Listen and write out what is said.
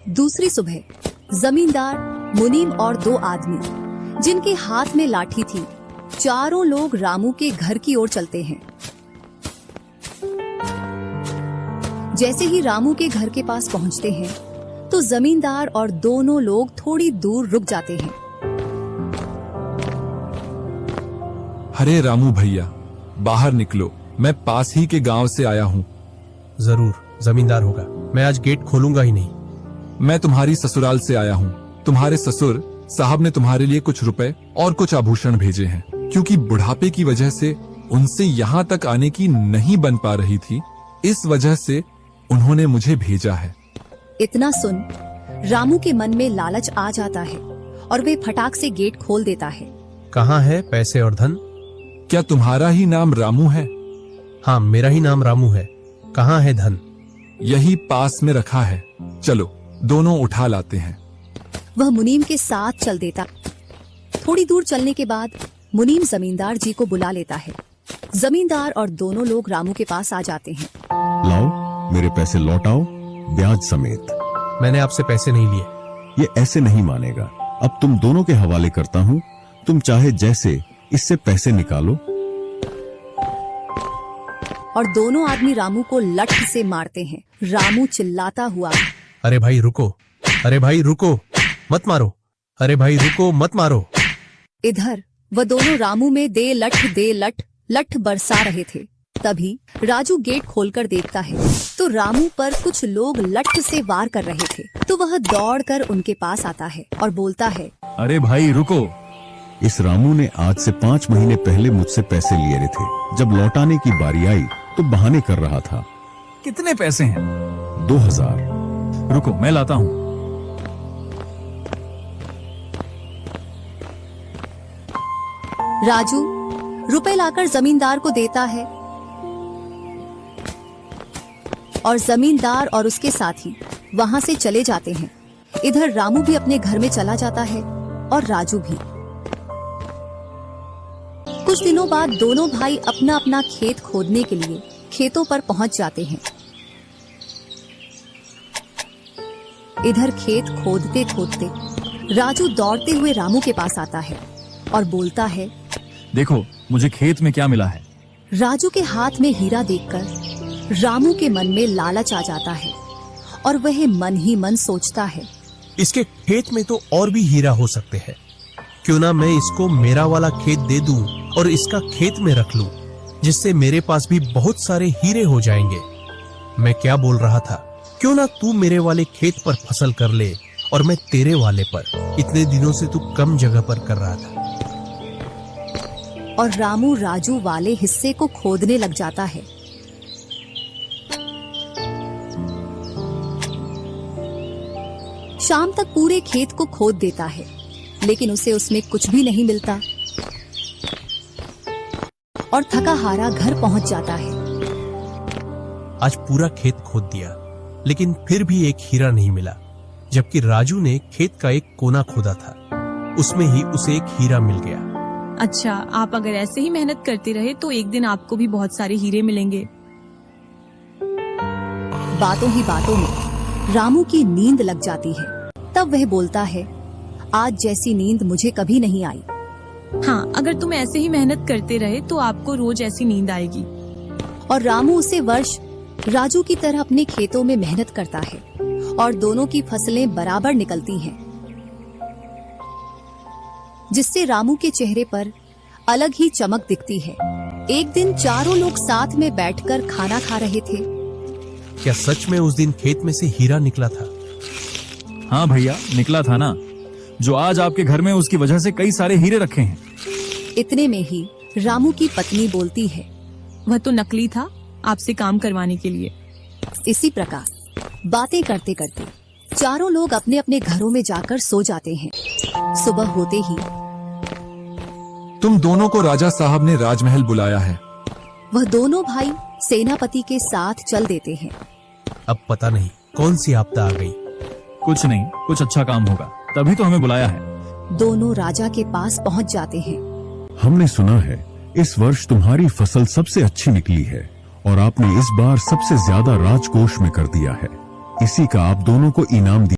दूसरी सुबह जमींदार, मुनीम और दो आदमी जिनके हाथ में लाठी थी, चारों लोग रामू के घर की ओर चलते हैं। जैसे ही रामू के घर के पास पहुंचते हैं तो जमींदार और दोनों लोग थोड़ी दूर रुक जाते हैं। अरे रामू भैया, बाहर निकलो, मैं पास ही के गांव से आया हूँ। जरूर, जमींदार होगा। मैं आज गेट खोलूंगा ही नहीं। मैं तुम्हारी ससुराल से आया हूँ। तुम्हारे ससुर साहब ने तुम्हारे लिए कुछ रुपए और कुछ आभूषण भेजे हैं, क्योंकि बुढ़ापे की वजह से उनसे यहाँ तक आने की नहीं बन पा रही थी, इस वजह से उन्होंने मुझे भेजा है। इतना सुन रामू के मन में लालच आ जाता है और वे फटाक से गेट खोल देता है। कहाँ है पैसे और धन? क्या तुम्हारा ही नाम रामू है? हाँ, मेरा ही नाम रामू है। कहाँ है धन? यही पास में रखा है, चलो दोनों उठा लाते हैं। वह मुनीम के साथ चल देता। थोड़ी दूर चलने के बाद मुनीम जमींदार जी को बुला लेता है। जमींदार और दोनों लोग रामू के पास आ जाते हैं। लाओ, मेरे पैसे लौटाओ, ब्याज समेत। मैंने आपसे पैसे नहीं लिए। ये ऐसे नहीं मानेगा। अब तुम दोनों के हवाले करता हूँ, तुम चाहे जैसे इससे पैसे निकालो। और दोनों आदमी रामू को लठ से मारते हैं। रामू चिल्लाता हुआ, अरे भाई रुको, अरे भाई रुको, मत मारो, अरे भाई रुको, मत मारो। इधर वह दोनों रामू में दे लठ बरसा रहे थे। तभी राजू गेट खोलकर देखता है तो रामू पर कुछ लोग लठ से वार कर रहे थे। तो वह दौड़कर उनके पास आता है और बोलता है, अरे भाई रुको। इस रामू ने आज से 5 महीने पहले मुझसे पैसे लिए थे। जब लौटाने की बारी आई तो बहाने कर रहा था। कितने पैसे हैं? 2000। रुको, मैं लाता हूँ। राजू रुपए लाकर जमींदार को देता है और जमींदार और उसके साथी वहां से चले जाते हैं। इधर रामू भी अपने घर में चला जाता है और राजू भी। कुछ दिनों बाद दोनों भाई अपना अपना खेत खोदने के लिए खेतों पर पहुंच जाते हैं। इधर खेत खोदते खोदते राजू दौड़ते हुए रामू के पास आता है और बोलता है, देखो मुझे खेत में क्या मिला है। राजू के हाथ में हीरा देखकर रामू के मन में लालच आ जाता है और वह मन ही मन सोचता है, इसके खेत में तो और भी हीरा हो सकते हैं। क्यों ना मैं इसको मेरा वाला खेत दे दूं और इसका खेत में रख लूं, जिससे मेरे पास भी बहुत सारे हीरे हो जाएंगे। मैं क्या बोल रहा था, क्यों ना तू मेरे वाले खेत पर फसल कर ले और मैं तेरे वाले पर। इतने दिनों से तू कम जगह पर कर रहा था। और रामू राजू वाले हिस्से को खोदने लग जाता है। शाम तक पूरे खेत को खोद देता है, लेकिन उसे उसमें कुछ भी नहीं मिलता और थका हारा घर पहुंच जाता है। आज पूरा खेत खोद दिया, लेकिन फिर भी एक हीरा नहीं मिला, जबकि राजू ने खेत का एक कोना खोदा था, उसमें ही उसे एक हीरा मिल गया। अच्छा, आप अगर ऐसे ही मेहनत करते रहे तो एक दिन आपको भी बहुत सारे हीरे मिलेंगे। बातों ही बातों में रामू की नींद लग जाती है। तब वह बोलता है, आज जैसी नींद मुझे कभी नहीं आई। हाँ, अगर तुम ऐसे ही मेहनत करते रहे तो आपको रोज ऐसी नींद आएगी। और रामू उसे वर्ष राजू की तरह अपने खेतों में मेहनत करता है और दोनों की फसलें बराबर निकलती हैं, जिससे रामू के चेहरे पर अलग ही चमक दिखती है। एक दिन चारों लोग साथ में बैठकर खाना खा रहे थे। क्या सच में उस दिन खेत में से हीरा निकला था? हाँ भैया, निकला था ना। जो आज आपके घर में, उसकी वजह से कई सारे हीरे रखे हैं। इतने में ही रामू की पत्नी बोलती है, वह तो नकली था, आपसे काम करवाने के लिए। इसी प्रकार बातें करते करते चारों लोग अपने अपने घरों में जाकर सो जाते हैं। सुबह होते ही तुम दोनों को राजा साहब ने राजमहल बुलाया है। वह दोनों भाई सेनापति के साथ चल देते हैं। अब पता नहीं कौन सी आपदा आ गई। कुछ नहीं, कुछ अच्छा काम होगा, तभी तो हमें बुलाया है। दोनों राजा के पास पहुंच जाते हैं। हमने सुना है इस वर्ष तुम्हारी फसल सबसे अच्छी निकली है और आपने इस बार सबसे ज्यादा राजकोष में कर दिया है। इसी का आप दोनों को इनाम दिया।